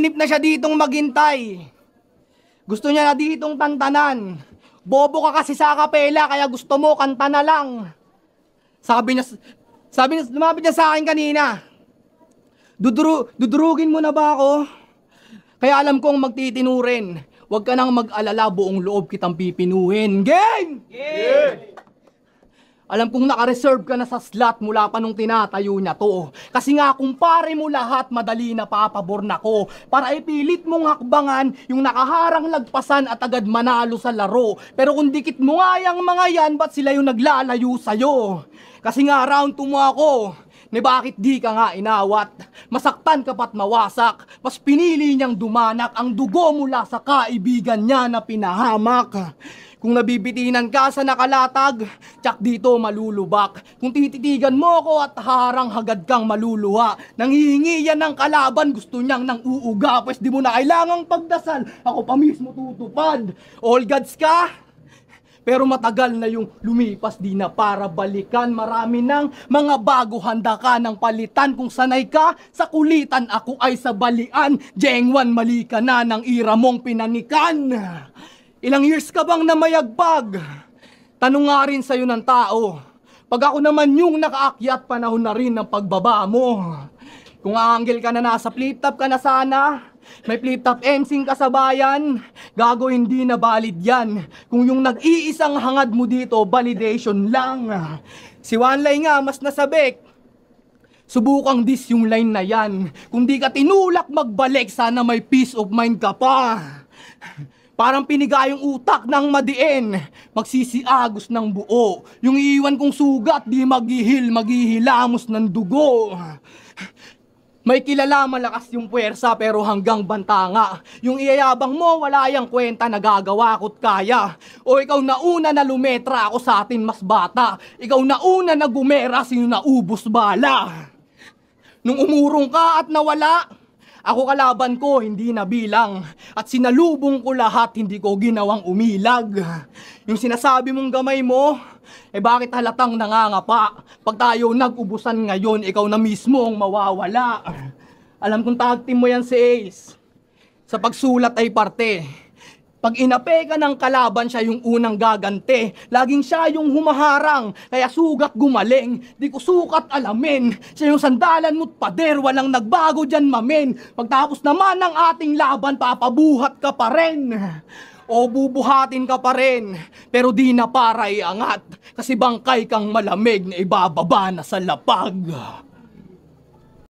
Nanaginip na siya ditong maghintay. Gusto niya na ditong tantanan. Bobo ka kasi sa kapela, kaya gusto mo kanta na lang. Sabi niya, lumapit niya sa akin kanina. Dudurugin mo na ba ako? Kaya alam kong magtitinurin. Huwag ka nang mag-alala, buong loob kitang pipinuhin. Game! Yeah! Alam kong naka-reserve ka na sa slot mula pa nung tinatayo niya to. Kasi nga kumpare mo lahat, madali na papabor na ko. Para ipilit mong hakbangan yung nakaharang lagpasan at agad manalo sa laro. Pero kung dikit mo nga yung mga yan, ba't sila yung naglalayo sa'yo? Kasi nga round 2 mo ako. Ni bakit di ka nga inawat? Masaktan ka pa't mawasak. Mas pinili niyang dumanak ang dugo mula sa kaibigan niya na pinahamak. Kung nabibitinan ka sa nakalatag, tsak dito malulubak. Kung tititigan mo ko at harang hagad kang maluluha. Nanghihingi yan ng kalaban, gusto niyang nang uuga. Pues di mo na kailangang pagdasal, ako pa mismo tutupad. All gods ka? Pero matagal na yung lumipas, di na para balikan. Marami ng mga bago, handa ka ng palitan. Kung sanay ka sa kulitan, ako ay sa balian. Jengwan, mali ka na ng ira mong pinanikan. Ilang years ka bang namayagbag? Tanong nga rin sa'yo ng tao. Pag ako naman yung nakaakyat, panahon na rin ng pagbaba mo. Kung aanggel ka na nasa flip-top ka na sana, may flip-top emsing ka sa bayan, gago hindi na valid yan. Kung yung nag-iisang hangad mo dito, validation lang. Si Wanlay nga, mas nasabik. Subukang dis yung line na yan. Kung di ka tinulak magbalik, sana may peace of mind ka pa. Parang piniga yung utak ng madiin, magsisiagos ng buo. Yung iiwan kong sugat, di maghihilamos ng dugo. May kilala malakas yung puwersa pero hanggang bantanga. Yung iyayabang mo, wala yang kwenta, nagagawa ko't kaya. O ikaw na una na lumetra, ako sa atin mas bata. Ikaw na una na gumera, sino na ubos bala. Nung umurong ka at nawala, ako kalaban ko, hindi na bilang. At sinalubong ko lahat, hindi ko ginawang umilag. Yung sinasabi mong gamay mo, bakit halatang nangangapa? Pag tayo nag-ubusan ngayon, ikaw na mismo ang mawawala. Alam kong tag team mo yan si Ace. Sa pagsulat ay parte. Pag inape ka ng kalaban, siya yung unang gagante. Laging siya yung humaharang, kaya sugat gumaling. Di ko sukat alamin. Siya yung sandalan mo't pader, walang nagbago dyan mamen. Pagtapos naman ng ating laban, papabuhat ka pa rin. O bubuhatin ka pa rin, pero di na para iangat. Kasi bangkay kang malamig na ibababa na sa lapag.